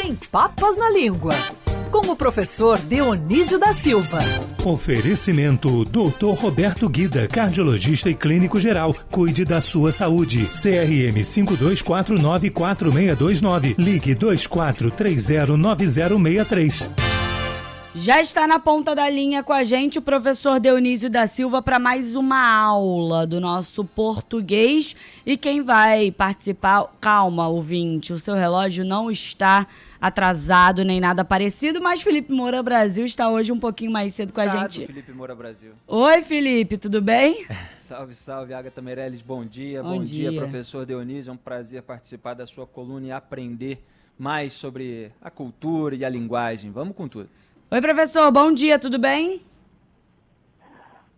Sem Papas na Língua, com o professor Dionísio da Silva. Oferecimento Dr. Roberto Guida, cardiologista e clínico geral. Cuide da sua saúde. CRM 52494629. Ligue 24309063. Já está na ponta da linha com a gente o professor Dionísio da Silva para mais uma aula do nosso português. E quem vai participar, calma, ouvinte, o seu relógio não está atrasado nem nada parecido, mas Felipe Moura Brasil está hoje um pouquinho mais cedo com a gente. Felipe Moura Brasil. Oi, Felipe, tudo bem? Salve, salve, Agatha Meirelles, bom dia. Bom dia, professor Dionísio, é um prazer participar da sua coluna e aprender mais sobre a cultura e a linguagem. Vamos com tudo. Oi, professor, bom dia, tudo bem?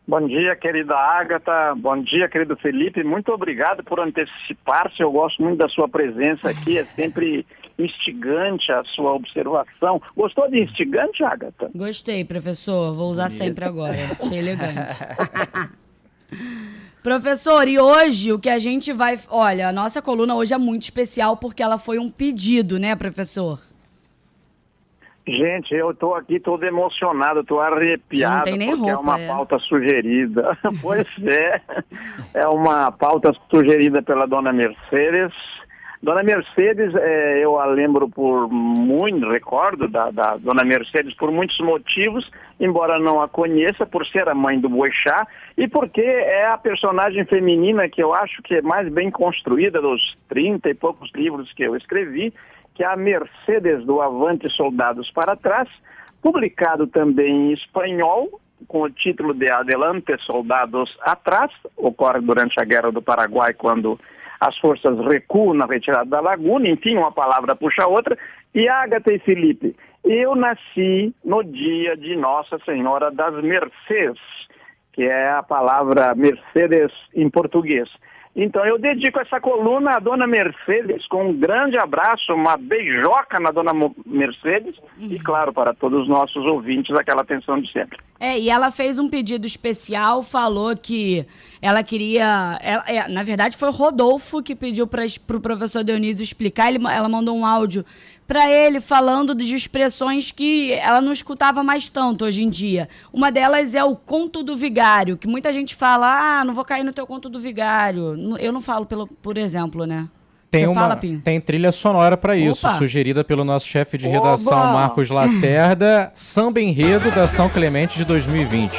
Bom dia, querida Agatha, bom dia, querido Felipe, muito obrigado por antecipar-se, eu gosto muito da sua presença aqui, é sempre instigante a sua observação. Gostou de instigante, Agatha? Gostei, professor, vou usar sempre agora, achei elegante. Professor, e hoje o que a gente vai... Olha, a nossa coluna hoje é muito especial porque ela foi um pedido, né, professor? Gente, eu estou aqui todo emocionado, estou arrepiado, não tem nem porque roupa, é uma pauta sugerida. Pois é uma pauta sugerida pela dona Mercedes. Dona Mercedes, eu a lembro recordo da dona Mercedes por muitos motivos, embora não a conheça, por ser a mãe do Boixá, e porque é a personagem feminina que eu acho que é mais bem construída dos 30 e poucos livros que eu escrevi, que é a Mercedes do Avante Soldados para Trás, publicado também em espanhol, com o título de Adelante Soldados Atrás, ocorre durante a Guerra do Paraguai, quando as forças recuam na retirada da Laguna, enfim, uma palavra puxa a outra. E Agatha e Felipe, eu nasci no dia de Nossa Senhora das Mercês, que é a palavra Mercedes em português. Então eu dedico essa coluna à dona Mercedes, com um grande abraço, uma beijoca na dona Mercedes e, claro, para todos os nossos ouvintes, aquela atenção de sempre. E ela fez um pedido especial, falou que ela queria... na verdade, foi o Rodolfo que pediu para o professor Dionísio explicar. Ela mandou um áudio para ele falando de expressões que ela não escutava mais tanto hoje em dia. Uma delas é o conto do vigário, que muita gente fala, não vou cair no teu conto do vigário. Eu não falo, por exemplo, né? Tem trilha sonora para isso, sugerida pelo nosso chefe de redação, Marcos Lacerda, Samba Enredo da São Clemente de 2020.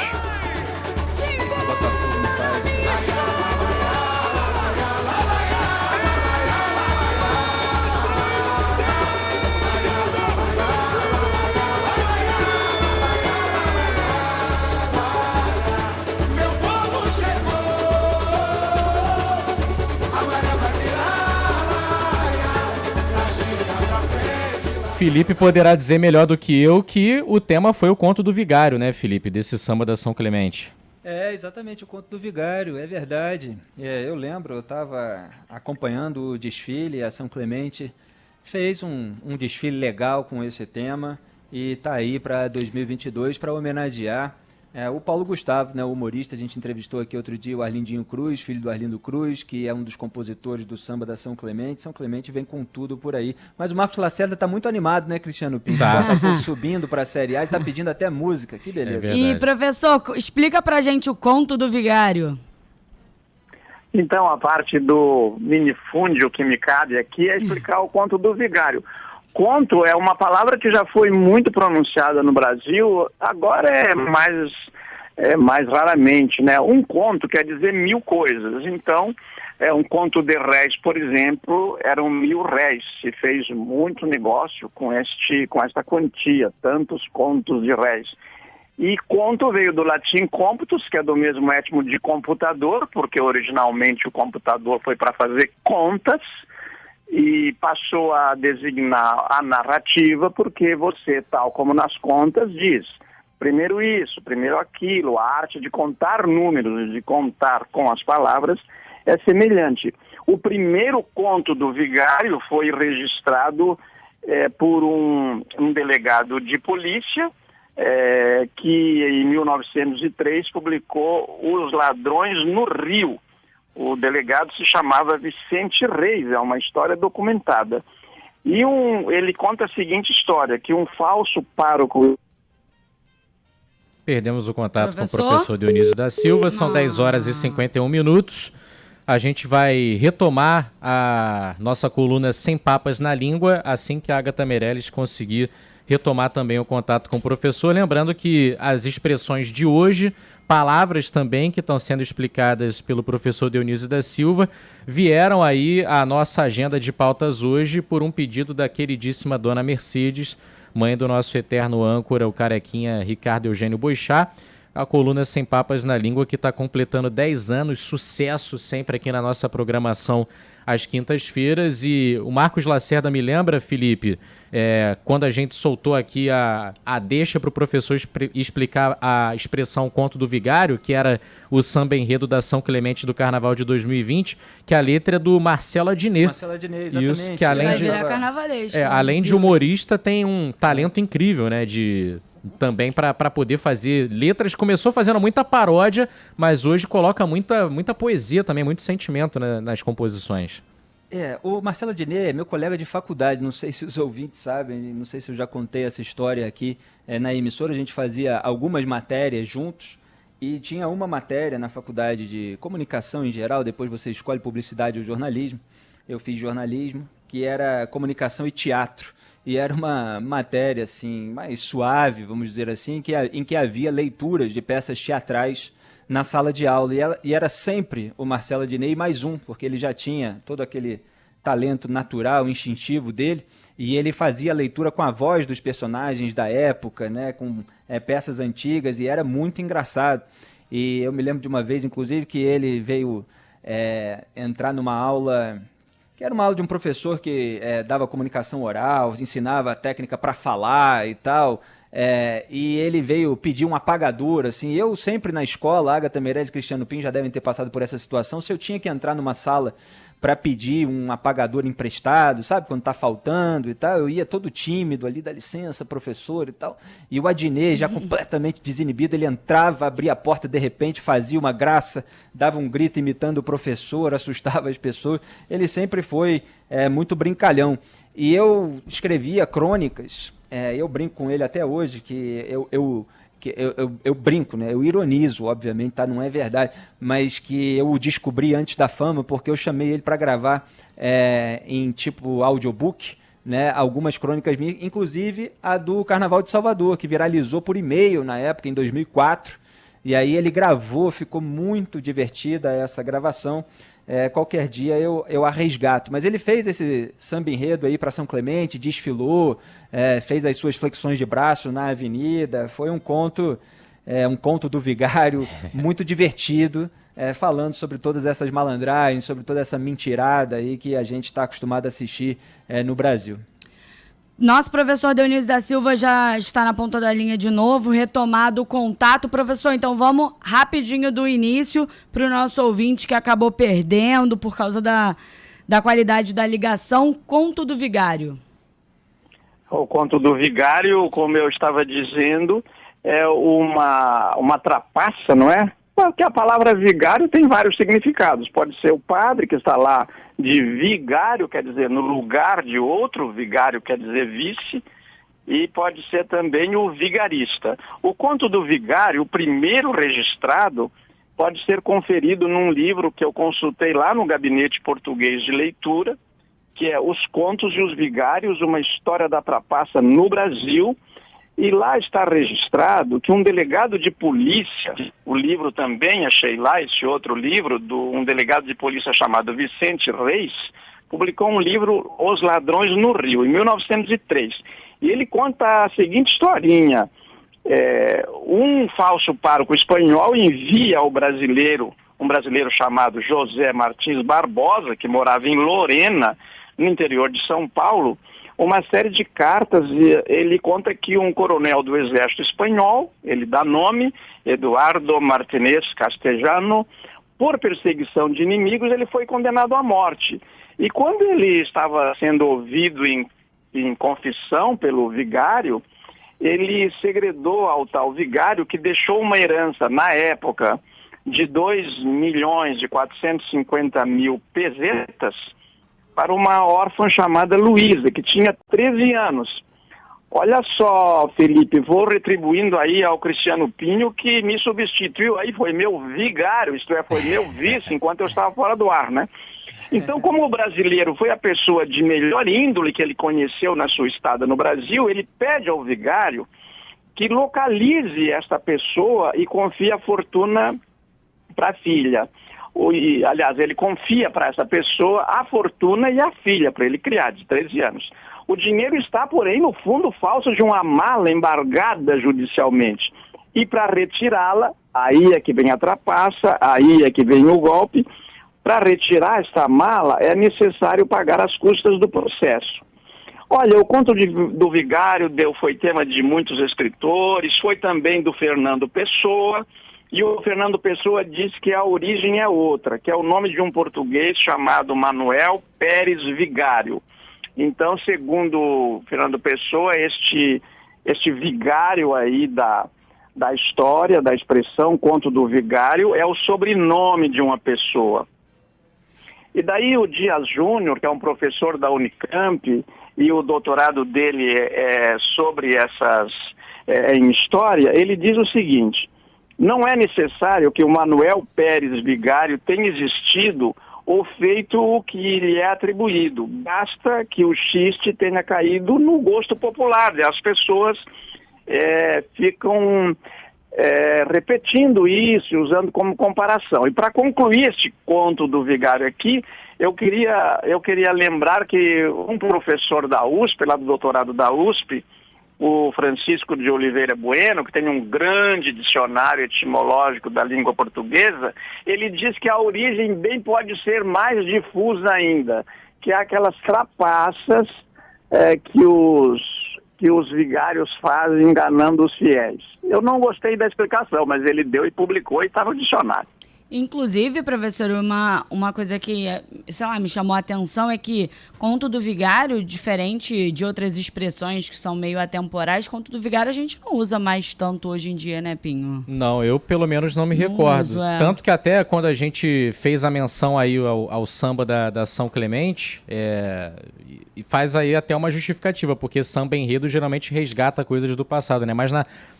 Felipe poderá dizer melhor do que eu que o tema foi o conto do vigário, né, Felipe, desse samba da São Clemente. Exatamente, o conto do vigário, é verdade. Eu lembro, eu estava acompanhando o desfile, a São Clemente fez um desfile legal com esse tema e está aí para 2022 para homenagear o Paulo Gustavo, né, o humorista. A gente entrevistou aqui outro dia o Arlindinho Cruz, filho do Arlindo Cruz, que é um dos compositores do samba da São Clemente. São Clemente vem com tudo por aí. Mas o Marcos Lacerda está muito animado, né, Cristiano Pinto? Tá subindo para a Série A e está pedindo até música. Que beleza. E, professor, explica pra gente o conto do vigário. Então, a parte do minifúndio que me cabe aqui é explicar o conto do vigário. Conto é uma palavra que já foi muito pronunciada no Brasil, agora é mais raramente, né? Um conto quer dizer 1000 coisas. Então, um conto de réis, por exemplo, eram 1000 réis. Se fez muito negócio com esta quantia, tantos contos de réis. E conto veio do latim computus, que é do mesmo etmo de computador, porque originalmente o computador foi para fazer contas, e passou a designar a narrativa, porque você, tal como nas contas, diz primeiro isso, primeiro aquilo. A arte de contar números, de contar com as palavras, é semelhante. O primeiro conto do vigário foi registrado por um delegado de polícia, que em 1903 publicou Os Ladrões no Rio. O delegado se chamava Vicente Reis, é uma história documentada. E ele conta a seguinte história, que um falso pároco... Perdemos o contato com o professor Dionísio da Silva, são 10 horas e 51 minutos. A gente vai retomar a nossa coluna Sem Papas na Língua assim que a Agatha Meirelles conseguir retomar também o contato com o professor. Lembrando que as expressões de hoje, palavras também que estão sendo explicadas pelo professor Dionísio da Silva, vieram aí à nossa agenda de pautas hoje por um pedido da queridíssima dona Mercedes, mãe do nosso eterno âncora, o carequinha Ricardo Eugênio Boixá. A coluna Sem Papas na Língua, que está completando 10 anos, sucesso sempre aqui na nossa programação às quintas-feiras. E o Marcos Lacerda me lembra, Felipe, quando a gente soltou aqui a deixa para o professor explicar a expressão Conto do Vigário, que era o samba enredo da São Clemente do Carnaval de 2020, que a letra é do Marcelo Adnet. Marcelo Adnet, exatamente. Isso, que além de carnavalesco. Além de humorista, tem um talento incrível, né, também para poder fazer letras. Começou fazendo muita paródia, mas hoje coloca muita poesia também, muito sentimento, né, nas composições. O Marcelo Adnet é meu colega de faculdade, não sei se os ouvintes sabem, não sei se eu já contei essa história aqui na emissora. A gente fazia algumas matérias juntos e tinha uma matéria na faculdade de comunicação em geral, depois você escolhe publicidade ou jornalismo. Eu fiz jornalismo, que era comunicação e teatro. E era uma matéria assim, mais suave, vamos dizer assim, em que havia leituras de peças teatrais na sala de aula. E era sempre o Marcelo Adnet mais um, porque ele já tinha todo aquele talento natural, instintivo dele, e ele fazia a leitura com a voz dos personagens da época, né, com peças antigas, e era muito engraçado. E eu me lembro de uma vez, inclusive, que ele veio entrar numa aula... que era uma aula de um professor que dava comunicação oral, ensinava a técnica para falar e tal, e ele veio pedir um apagador, assim. Eu sempre na escola, Agatha Meirelles e Cristiano Pim já devem ter passado por essa situação, se eu tinha que entrar numa sala para pedir um apagador emprestado, sabe, quando tá faltando e tal, eu ia todo tímido ali, dá licença, professor e tal, e o Adnet, já completamente desinibido, ele entrava, abria a porta de repente, fazia uma graça, dava um grito imitando o professor, assustava as pessoas. Ele sempre foi muito brincalhão, e eu escrevia crônicas, eu brinco com ele até hoje, que eu brinco, né? Eu ironizo, obviamente, tá? Não é verdade, mas que eu o descobri antes da fama, porque eu chamei ele para gravar em tipo audiobook, né? Algumas crônicas minhas, inclusive a do Carnaval de Salvador, que viralizou por e-mail na época, em 2004, e aí ele gravou, ficou muito divertida essa gravação. Qualquer dia eu a resgato. Mas ele fez esse samba enredo aí para São Clemente, desfilou, fez as suas flexões de braço na avenida. Foi um conto do Vigário muito divertido, falando sobre todas essas malandragens, sobre toda essa mentirada aí que a gente está acostumado a assistir no Brasil. Nosso professor Dionísio da Silva já está na ponta da linha de novo, retomado o contato. Professor, então vamos rapidinho do início para o nosso ouvinte que acabou perdendo por causa da qualidade da ligação. Conto do Vigário. O Conto do Vigário, como eu estava dizendo, é uma trapaça, não é? Porque a palavra vigário tem vários significados. Pode ser o padre que está lá de vigário, quer dizer, no lugar de outro, vigário quer dizer vice, e pode ser também o vigarista. O Conto do Vigário, o primeiro registrado, pode ser conferido num livro que eu consultei lá no Gabinete Português de Leitura, que é Os Contos e os Vigários, uma história da trapaça no Brasil. E lá está registrado que um delegado de polícia, o livro também achei lá, esse outro livro, de um delegado de polícia chamado Vicente Reis, publicou um livro, Os Ladrões no Rio, em 1903. E ele conta a seguinte historinha. Um falso pároco espanhol envia ao brasileiro, um brasileiro chamado José Martins Barbosa, que morava em Lorena, no interior de São Paulo, uma série de cartas. E ele conta que um coronel do exército espanhol, ele dá nome, Eduardo Martínez Castellano, por perseguição de inimigos, ele foi condenado à morte. E quando ele estava sendo ouvido em confissão pelo vigário, ele segredou ao tal vigário que deixou uma herança, na época, de 2.450.000 pesetas, para uma órfã chamada Luísa, que tinha 13 anos. Olha só, Felipe, vou retribuindo aí ao Cristiano Pinho, que me substituiu aí, foi meu vigário, isto é, foi meu vice, enquanto eu estava fora do ar, né? Então, como o brasileiro foi a pessoa de melhor índole que ele conheceu na sua estada no Brasil, ele pede ao vigário que localize esta pessoa e confie a fortuna para a filha. Aliás, ele confia para essa pessoa a fortuna e a filha, para ele criar, de 13 anos. O dinheiro está, porém, no fundo falso de uma mala embargada judicialmente. E para retirá-la, aí é que vem a trapaça, aí é que vem o golpe. Para retirar esta mala é necessário pagar as custas do processo. Olha, o conto do vigário foi tema de muitos escritores, foi também do Fernando Pessoa, e o Fernando Pessoa diz que a origem é outra, que é o nome de um português chamado Manuel Pérez Vigário. Então, segundo Fernando Pessoa, este vigário aí da história, da expressão conto do vigário, é o sobrenome de uma pessoa. E daí o Dias Júnior, que é um professor da Unicamp, e o doutorado dele é sobre em história, ele diz o seguinte: não é necessário que o Manuel Pérez Vigário tenha existido ou feito o que lhe é atribuído. Basta que o xiste tenha caído no gosto popular. As pessoas ficam repetindo isso, usando como comparação. E para concluir este conto do vigário aqui, eu queria lembrar que um professor da USP, lá do doutorado da USP, o Francisco de Oliveira Bueno, que tem um grande dicionário etimológico da língua portuguesa, ele diz que a origem bem pode ser mais difusa ainda, que é aquelas trapaças que os vigários fazem enganando os fiéis. Eu não gostei da explicação, mas ele deu e publicou e está no dicionário. Inclusive, professor, uma coisa que, sei lá, me chamou a atenção é que conto do vigário, diferente de outras expressões que são meio atemporais, conto do vigário a gente não usa mais tanto hoje em dia, né, Pinho? Não, eu pelo menos não me recordo. Uso, Tanto que até quando a gente fez a menção aí ao samba da São Clemente, e faz aí até uma justificativa, porque samba enredo geralmente resgata coisas do passado, né? Mas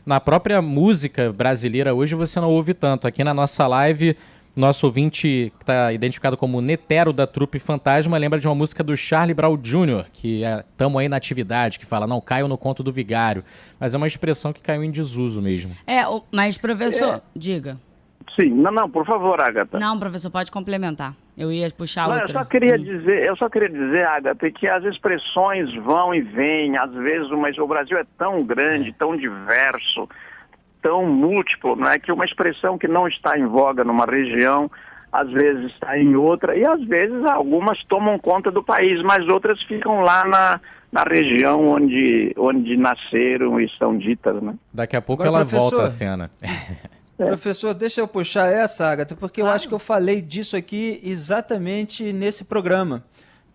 na própria música brasileira hoje você não ouve tanto. Aqui na nossa live, nosso ouvinte, que está identificado como Netero da Trupe Fantasma, lembra de uma música do Charlie Brown Jr., que Tamo Aí na Atividade, que fala, não caio no conto do vigário. Mas é uma expressão que caiu em desuso mesmo. Mas professor, diga. Sim, não, por favor, Agatha. Não, professor, pode complementar. Eu ia puxar outra. Eu só queria dizer, Agatha, que as expressões vão e vêm, às vezes, mas o Brasil é tão grande, tão diverso, tão múltiplo, não é? Que uma expressão que não está em voga numa região, às vezes está em outra, e às vezes algumas tomam conta do país, mas outras ficam lá na região onde nasceram e são ditas, né? Daqui a pouco ela volta à cena. Professor, deixa eu puxar essa, Agatha, porque eu acho que eu falei disso aqui exatamente nesse programa,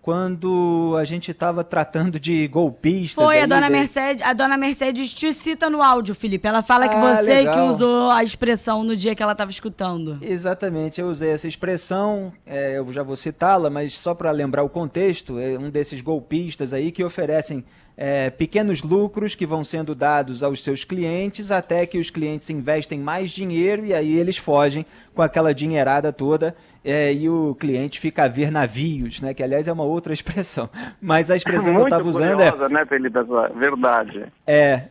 quando a gente estava tratando de golpistas. Foi, a dona Mercedes te cita no áudio, Felipe. Ela fala que você legal. Que usou a expressão no dia que ela estava escutando. Exatamente, eu usei essa expressão, eu já vou citá-la, mas só para lembrar o contexto, é um desses golpistas aí que oferecem pequenos lucros que vão sendo dados aos seus clientes até que os clientes investem mais dinheiro e aí eles fogem com aquela dinheirada toda e o cliente fica a ver navios, né? Que aliás é uma outra expressão. Mas a expressão que eu estava usando né, Felipe? Verdade.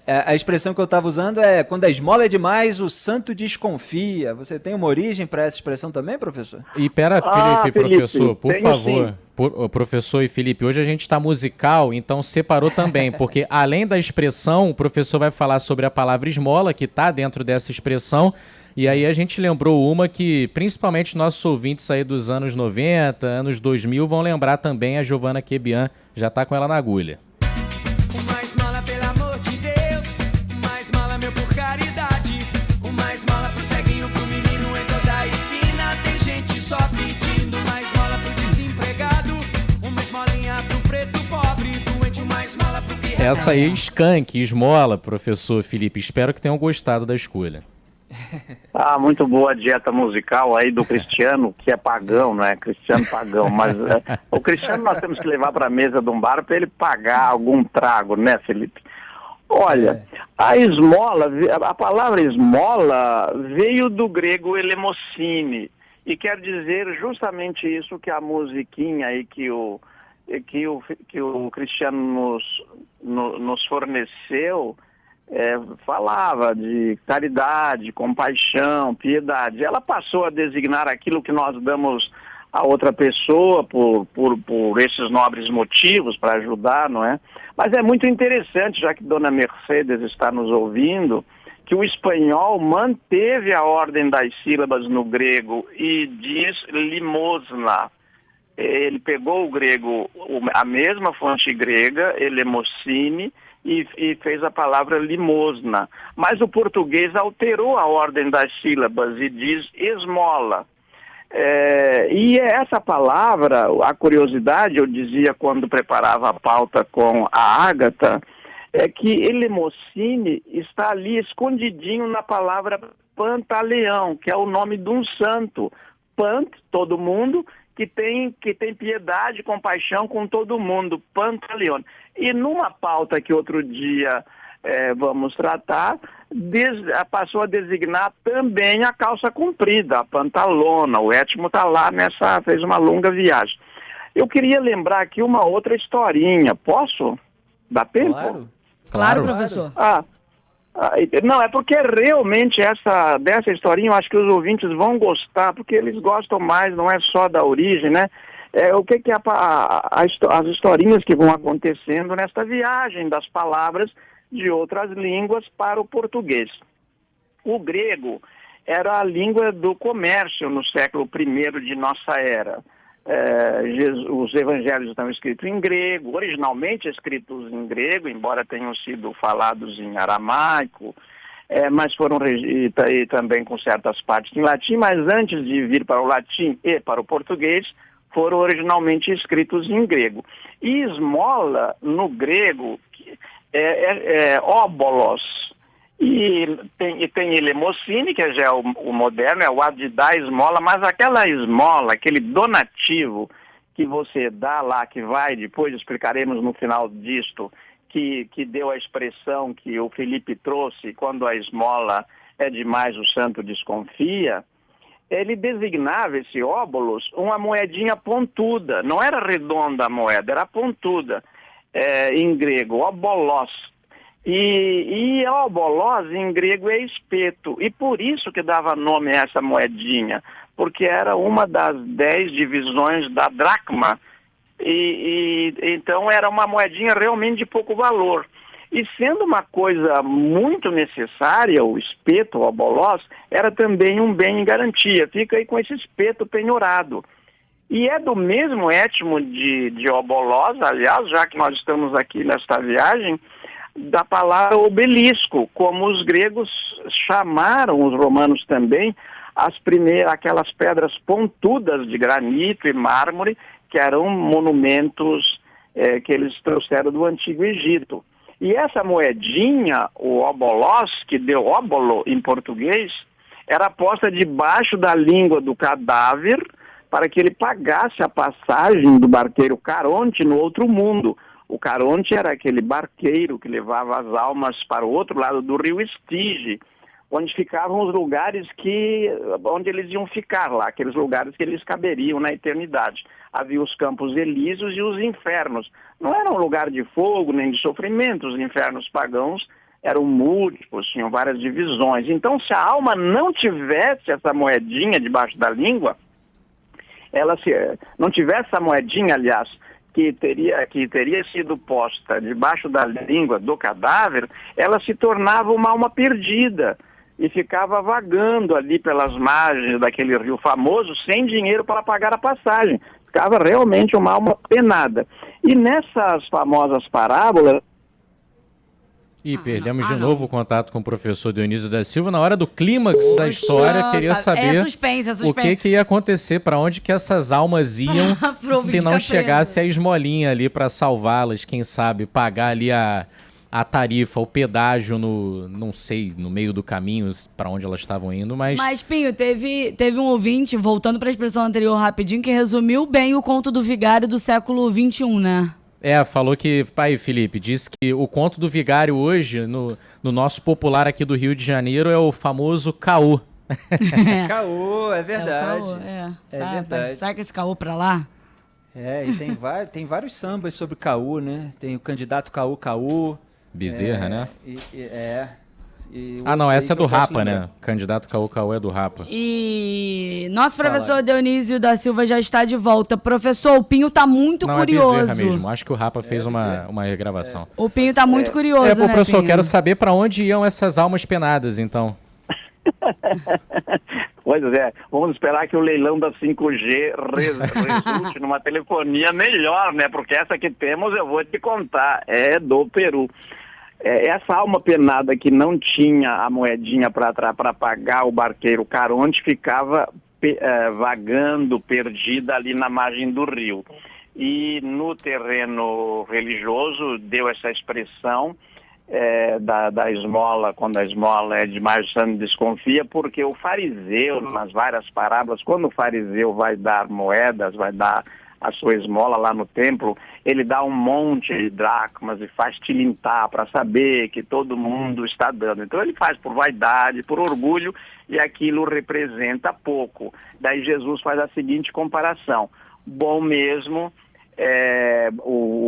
A expressão que eu estava usando é quando a esmola é demais, o santo desconfia. Você tem uma origem para essa expressão também, professor? E pera, Felipe, professor, por favor. Sim. Professor e Felipe, hoje a gente está musical, então separou também, porque além da expressão, o professor vai falar sobre a palavra esmola, que está dentro dessa expressão, e aí a gente lembrou uma que, principalmente nossos ouvintes aí dos anos 90, anos 2000, vão lembrar também, a Giovana Quebian, já está com ela na agulha. Uma esmola, pelo amor de Deus, uma esmola, meu, por caridade, uma esmola pro ceguinho, pro menino em toda a esquina, tem gente só pedindo uma esmola pro desempregado, uma esmolinha pro preto pobre, doente, uma esmola pro que Essa aí, Skank, esmola, professor Felipe, espero que tenham gostado da escolha. Muito boa a dieta musical aí do Cristiano, que é pagão, não é? Cristiano pagão, mas o Cristiano nós temos que levar para a mesa de um bar para ele pagar algum trago, né, Felipe? Olha, a esmola, a palavra esmola veio do grego elemosine, e quer dizer justamente isso que a musiquinha aí que o Cristiano nos forneceu, falava de caridade, compaixão, piedade. Ela passou a designar aquilo que nós damos a outra pessoa por esses nobres motivos, para ajudar, não é? Mas é muito interessante, já que Dona Mercedes está nos ouvindo, que o espanhol manteve a ordem das sílabas no grego e diz limosna. Ele pegou o grego, a mesma fonte grega, elemosine, e fez a palavra limosna. Mas o português alterou a ordem das sílabas e diz esmola. E essa palavra, a curiosidade, eu dizia quando preparava a pauta com a Ágata, é que elemosine está ali escondidinho na palavra Pantaleão, que é o nome de um santo. Pant, todo mundo, que tem piedade, compaixão com todo mundo, Pantaleão. E numa pauta que outro dia vamos tratar, passou a designar também a calça comprida, a pantalona. O Étimo está lá fez uma longa viagem. Eu queria lembrar aqui uma outra historinha. Posso? Dá tempo? Claro, professor. Não, é porque realmente dessa historinha eu acho que os ouvintes vão gostar, porque eles gostam mais, não é só da origem, né? O que é as historinhas que vão acontecendo nesta viagem das palavras de outras línguas para o português. O grego era a língua do comércio no século I de nossa era. Os evangelhos estão escritos em grego, originalmente escritos em grego, embora tenham sido falados em aramaico, mas foram e também com certas partes em latim, mas antes de vir para o latim e para o português, foram originalmente escritos em grego. E esmola, no grego, é óbolos. E tem elemosine, que já é o moderno, é o ato de dar esmola, mas aquela esmola, aquele donativo que você dá lá, que vai, depois explicaremos no final disto, que deu a expressão que o Felipe trouxe, quando a esmola é demais o santo desconfia, ele designava esse óbolos uma moedinha pontuda, não era redonda a moeda, era pontuda, em grego, óbolos. E óbolos em grego é espeto, e por isso que dava nome a essa moedinha, porque era uma das 10 divisões da dracma, e então era uma moedinha realmente de pouco valor. E sendo uma coisa muito necessária, o espeto, o óbolos, era também um bem em garantia. Fica aí com esse espeto penhorado. E é do mesmo étimo de óbolos, aliás, já que nós estamos aqui nesta viagem, da palavra obelisco, como os gregos chamaram, os romanos também, aquelas pedras pontudas de granito e mármore, que eram monumentos que eles trouxeram do Antigo Egito. E essa moedinha, o óbolos, que deu óbolo em português, era posta debaixo da língua do cadáver para que ele pagasse a passagem do barqueiro Caronte no outro mundo. O Caronte era aquele barqueiro que levava as almas para o outro lado do rio Estige, onde ficavam os lugares onde eles iam ficar lá, aqueles lugares que eles caberiam na eternidade. Havia os campos elíseos e os infernos. Não era um lugar de fogo nem de sofrimento, os infernos pagãos eram múltiplos, tinham várias divisões. Então, se a alma não tivesse essa moedinha debaixo da língua, não tivesse essa moedinha, aliás, que teria sido posta debaixo da língua do cadáver, ela se tornava uma alma perdida e ficava vagando ali pelas margens daquele rio famoso sem dinheiro para pagar a passagem. Ficava realmente uma alma penada. E nessas famosas parábolas... E perdemos de novo o contato com o professor Dionísio da Silva. Na hora do clímax da história, queria saber suspense. O que ia acontecer, para onde que essas almas iam se não chegasse a esmolinha ali para salvá-las, quem sabe, pagar ali a tarifa, o pedágio não sei, no meio do caminho para onde elas estavam indo, mas... Mas, Pinho, teve um ouvinte, voltando para a expressão anterior rapidinho, que resumiu bem o conto do vigário do século XXI, né? Falou que, pai Felipe, disse que o conto do vigário hoje, no nosso popular aqui do Rio de Janeiro, é o famoso caô. Caô, é verdade. Verdade. Saca esse caô pra lá? E tem vários sambas sobre caô, né? Tem o candidato caô. Bezerra, né? E não, essa é do Rapa, né? Candidato caô é do Rapa. E nosso professor Dionísio da Silva já está de volta. Professor, o Pinho tá muito curioso. É Bezerra mesmo. Acho que o Rapa fez uma regravação. O Pinho tá muito curioso, né, professor, Pinho? quero saber para onde iam essas almas penadas, então. Pois é, vamos esperar que o leilão da 5G resulte numa telefonia melhor, né? Porque essa que temos, eu vou te contar, é do Peru. Essa alma penada que não tinha a moedinha para pagar o barqueiro Caronte ficava vagando, perdida ali na margem do rio. E no terreno religioso deu essa expressão da esmola, quando a esmola é demais, o santo desconfia, porque o fariseu, nas várias parábolas, quando o fariseu vai dar moedas, vai dar a sua esmola lá no templo, ele dá um monte de dracmas e faz tilintar para saber que todo mundo está dando. Então ele faz por vaidade, por orgulho, e aquilo representa pouco. Daí Jesus faz a seguinte comparação: bom mesmo,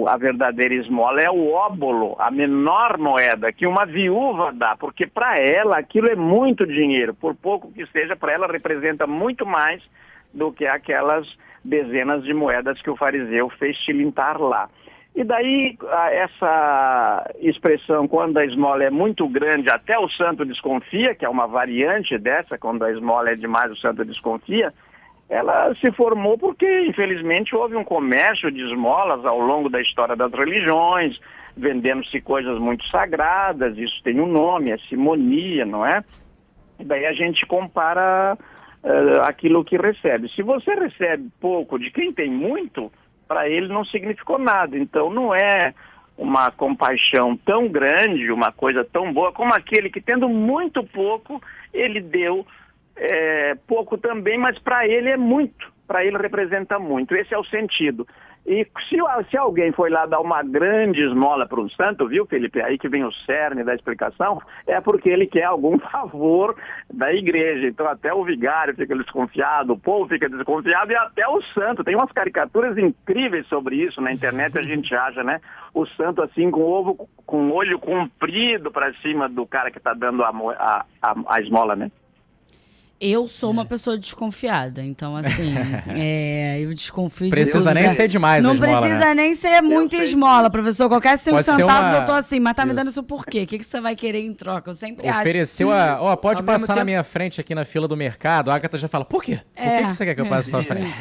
a verdadeira esmola é o óbolo, a menor moeda que uma viúva dá, porque para ela aquilo é muito dinheiro, por pouco que seja, para ela representa muito mais do que aquelas dezenas de moedas que o fariseu fez tilintar lá. E daí essa expressão, quando a esmola é muito grande, até o santo desconfia, que é uma variante dessa, quando a esmola é demais, o santo desconfia, ela se formou porque, infelizmente, houve um comércio de esmolas ao longo da história das religiões, vendendo-se coisas muito sagradas, isso tem um nome, é simonia, não é? E daí a gente compara aquilo que recebe. Se você recebe pouco de quem tem muito, para ele não significou nada. Então não é uma compaixão tão grande, uma coisa tão boa, como aquele que, tendo muito pouco, ele deu pouco também, mas para ele é muito, para ele representa muito. Esse é o sentido. E se alguém foi lá dar uma grande esmola para um santo, viu, Felipe? Aí que vem o cerne da explicação, é porque ele quer algum favor da igreja. Então até o vigário fica desconfiado, o povo fica desconfiado e até o santo. Tem umas caricaturas incríveis sobre isso na internet, a gente acha, né? O santo assim com o olho comprido para cima do cara que está dando a esmola, né? Eu sou uma pessoa desconfiada, então assim, eu desconfio Precisa de nem ser demais não a esmola, precisa nem ser muita esmola, professor. Qualquer 5 centavos eu tô assim, mas tá me dando isso por quê? O que você vai querer em troca? Eu sempre Ofereceu pode passar na minha frente aqui na fila do mercado. A Agatha já fala, por quê? Por que você quer que eu passe na sua frente?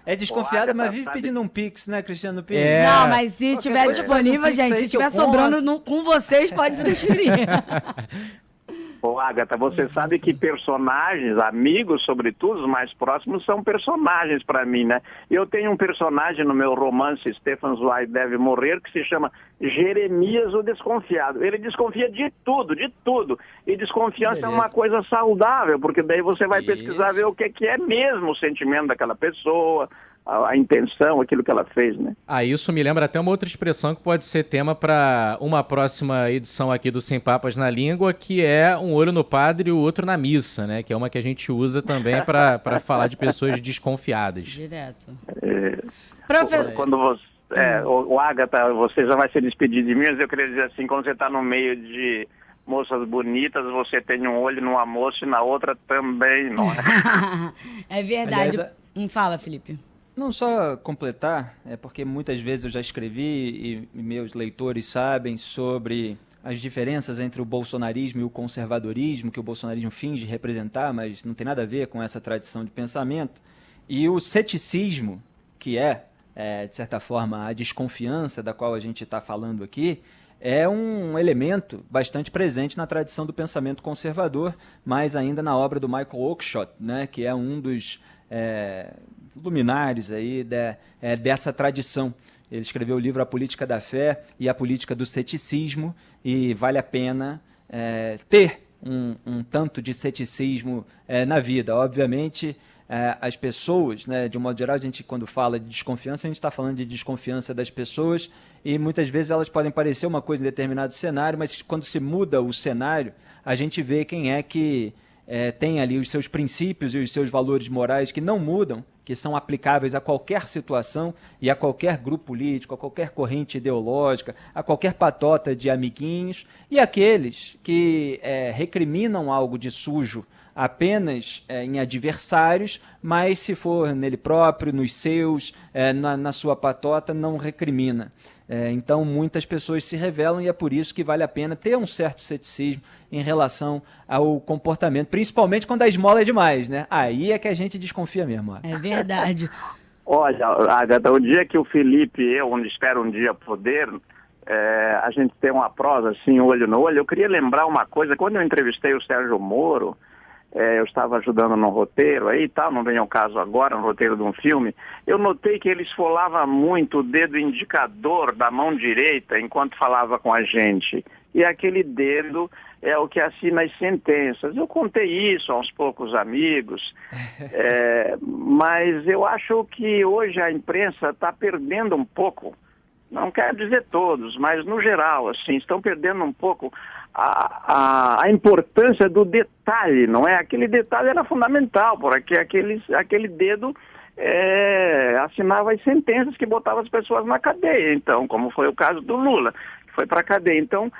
É desconfiada, mas vive pedindo um pix, né, Cristiano Pires? Não, mas se estiver disponível, gente, se estiver sobrando com vocês, pode transferir. Ô, Agatha, você sabe que personagens, amigos, sobretudo, os mais próximos, são personagens para mim, né? Eu tenho um personagem no meu romance Stefan Zweig Deve Morrer, que se chama Jeremias o Desconfiado. Ele desconfia de tudo, de tudo. E desconfiança é uma coisa saudável, porque daí você vai pesquisar, ver o que é mesmo o sentimento daquela pessoa, a intenção, aquilo que ela fez, né? Isso me lembra até uma outra expressão que pode ser tema para uma próxima edição aqui do Sem Papas na Língua, que é um olho no padre e o outro na missa, né? Que é uma que a gente usa também para falar de pessoas desconfiadas. Direto. Quando você... o Agatha, você já vai se despedir de mim, mas eu queria dizer assim, quando você está no meio de moças bonitas, você tem um olho numa moça e na outra também, não é? É verdade. Aliás, fala, Felipe. Não, só completar, porque muitas vezes eu já escrevi e meus leitores sabem sobre as diferenças entre o bolsonarismo e o conservadorismo, que o bolsonarismo finge representar, mas não tem nada a ver com essa tradição de pensamento, e o ceticismo, que de certa forma, a desconfiança da qual a gente está falando aqui, é um elemento bastante presente na tradição do pensamento conservador, mas ainda na obra do Michael Oakeshott, né, que é um dos luminares aí dessa tradição. Ele escreveu o livro A Política da Fé e a Política do Ceticismo, e vale a pena ter um tanto de ceticismo na vida. Obviamente, as pessoas, né, de um modo geral, a gente, quando fala de desconfiança, a gente está falando de desconfiança das pessoas, e muitas vezes elas podem parecer uma coisa em determinado cenário, mas quando se muda o cenário, a gente vê quem é que tem ali os seus princípios e os seus valores morais que não mudam, que são aplicáveis a qualquer situação e a qualquer grupo político, a qualquer corrente ideológica, a qualquer patota de amiguinhos, e aqueles que recriminam algo de sujo apenas em adversários, mas se for nele próprio, nos seus, na sua patota, não recrimina. Então, muitas pessoas se revelam, e é por isso que vale a pena ter um certo ceticismo em relação ao comportamento, principalmente quando a esmola é demais, né? Aí é que a gente desconfia mesmo. É verdade. Olha, Agatha, o dia que o Felipe e eu, onde espero um dia poder, a gente ter uma prosa assim, olho no olho, eu queria lembrar uma coisa. Quando eu entrevistei o Sérgio Moro, eu estava ajudando no roteiro aí, tá, não vem ao caso agora, no roteiro de um filme, eu notei que ele esfolava muito o dedo indicador da mão direita enquanto falava com a gente. E aquele dedo é o que assina as sentenças. Eu contei isso a uns poucos amigos, mas eu acho que hoje a imprensa está perdendo um pouco, não quero dizer todos, mas no geral, assim, estão perdendo um pouco a importância do detalhe, não é? Aquele detalhe era fundamental, porque aquele dedo assinava as sentenças que botavam as pessoas na cadeia, então, como foi o caso do Lula, que foi para a cadeia. Então,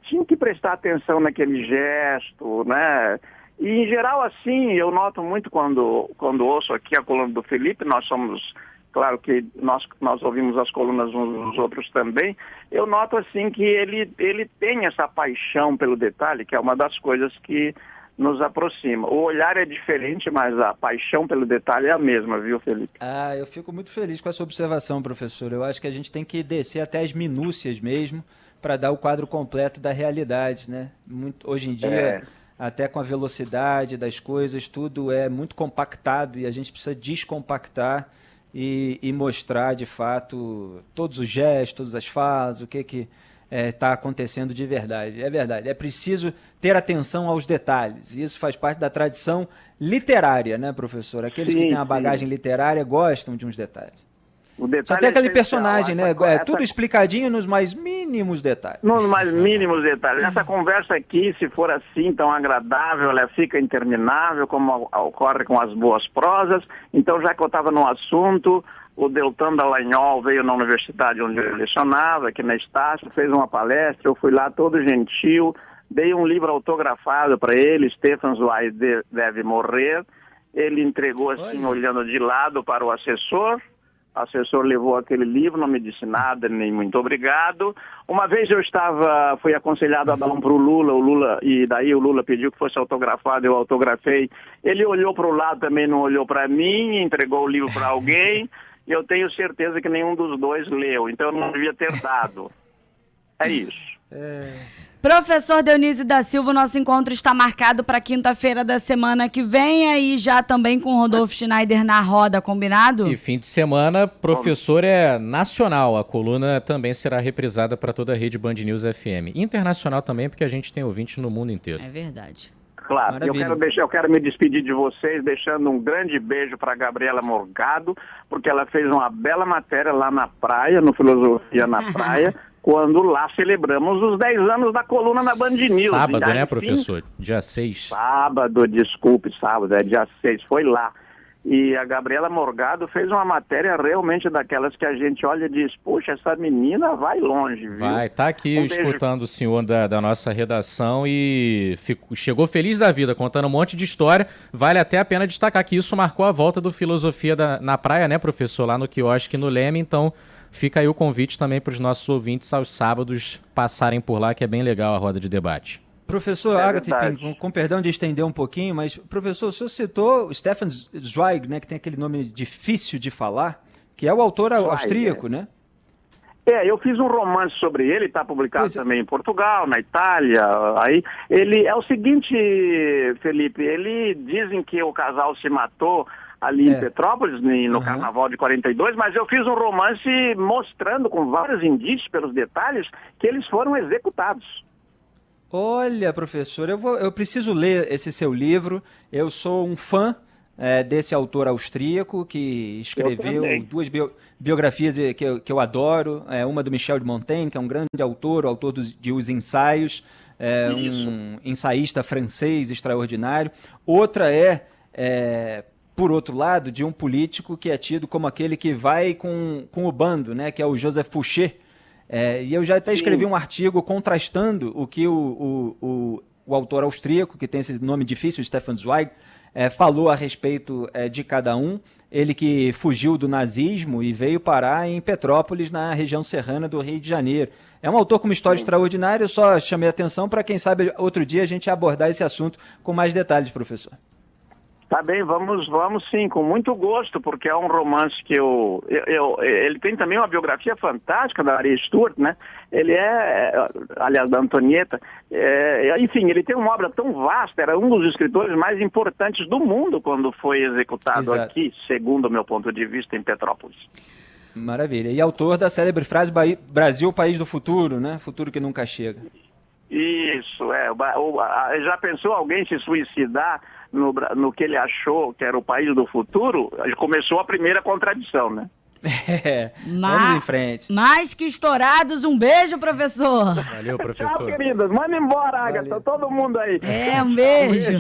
tinha que prestar atenção naquele gesto, né? E, em geral, assim, eu noto muito quando ouço aqui a coluna do Felipe, nós somos... Claro que nós ouvimos as colunas uns dos outros também. Eu noto assim que ele tem essa paixão pelo detalhe, que é uma das coisas que nos aproxima. O olhar é diferente, mas a paixão pelo detalhe é a mesma, viu, Felipe? Eu fico muito feliz com essa observação, professor. Eu acho que a gente tem que descer até as minúcias mesmo para dar o quadro completo da realidade, né? Hoje em dia, até com a velocidade das coisas, tudo é muito compactado e a gente precisa descompactar e mostrar, de fato, todos os gestos, todas as falas, o que está acontecendo de verdade. É verdade, é preciso ter atenção aos detalhes. Isso faz parte da tradição literária, né, professor? Aqueles que têm a bagagem literária gostam de uns detalhes. O detalhe até aquele personagem, né? Tudo explicadinho nos mais mínimos detalhes. Nos mais mínimos detalhes. Essa conversa aqui, se for assim tão agradável, ela fica interminável, como ocorre com as boas prosas. Então, já que eu estava no assunto, o Deltan Dallagnol veio na universidade onde eu lecionava, aqui na Estácio, fez uma palestra, eu fui lá todo gentil, dei um livro autografado para ele, Stefan Zweig deve morrer. Ele entregou assim, olhando de lado para o assessor. O assessor levou aquele livro, não me disse nada, nem muito obrigado. Uma vez fui aconselhado a dar um para o Lula, e daí o Lula pediu que fosse autografado, eu autografei. Ele olhou para o lado, também não olhou para mim, entregou o livro para alguém, e eu tenho certeza que nenhum dos dois leu, então eu não devia ter dado. É isso. Professor Dionísio da Silva, o nosso encontro está marcado para quinta-feira da semana que vem, aí já também com o Rodolfo Schneider na roda, combinado? E fim de semana, professor é nacional, a coluna também será reprisada para toda a rede Band News FM. Internacional também, porque a gente tem ouvintes no mundo inteiro. É verdade. Claro, eu quero me despedir de vocês, deixando um grande beijo para a Gabriela Morgado, porque ela fez uma bela matéria lá na praia, no Filosofia na Praia, quando lá celebramos os 10 anos da coluna na Band News. Sábado, né, professor? Dia 6. Sábado, sábado, dia 6, foi lá. E a Gabriela Morgado fez uma matéria realmente daquelas que a gente olha e diz, puxa, essa menina vai longe, viu? Vai, tá aqui escutando o senhor da nossa redação e chegou feliz da vida, contando um monte de história. Vale até a pena destacar que isso marcou a volta do Filosofia na praia, né, professor? Lá no quiosque no Leme, então fica aí o convite também para os nossos ouvintes aos sábados passarem por lá, que é bem legal a roda de debate. Professor Agatha, com perdão de estender um pouquinho, mas, professor, o senhor citou Stefan Zweig, né, que tem aquele nome difícil de falar, que é o autor austríaco, né? Eu fiz um romance sobre ele, está publicado também em Portugal, na Itália. Aí ele é o seguinte, Felipe, dizem que o casal se matou ali em Petrópolis, no Carnaval de 42, mas eu fiz um romance mostrando com vários indícios, pelos detalhes, que eles foram executados. Olha, professor, eu preciso ler esse seu livro. Eu sou um fã desse autor austríaco que escreveu duas biografias que eu adoro. Uma do Michel de Montaigne, que é um grande autor, o autor de Os Ensaios, um ensaísta francês extraordinário. Outra por outro lado, de um político que é tido como aquele que vai com o bando, né, que é o Joseph Fouché. E eu já até escrevi um artigo contrastando o que o autor austríaco, que tem esse nome difícil, Stefan Zweig, falou a respeito de cada um. Ele que fugiu do nazismo e veio parar em Petrópolis, na região serrana do Rio de Janeiro. É um autor com uma história extraordinária, eu só chamei a atenção para, quem sabe, outro dia a gente abordar esse assunto com mais detalhes, professor. Tá bem, vamos sim, com muito gosto, porque é um romance que ele tem também uma biografia fantástica da Maria Stuart, né? Ele aliás, da Antonieta, enfim, ele tem uma obra tão vasta, era um dos escritores mais importantes do mundo quando foi executado aqui, segundo o meu ponto de vista, em Petrópolis. Maravilha. E autor da célebre frase Brasil, país do futuro, né? Futuro que nunca chega. Isso, já pensou alguém se suicidar no que ele achou que era o país do futuro? Começou a primeira contradição, né? Vamos em frente. Mais que estourados, um beijo, professor. Valeu, professor. Tchau, queridas. Manda embora, Agatha. Todo mundo aí. Um beijo.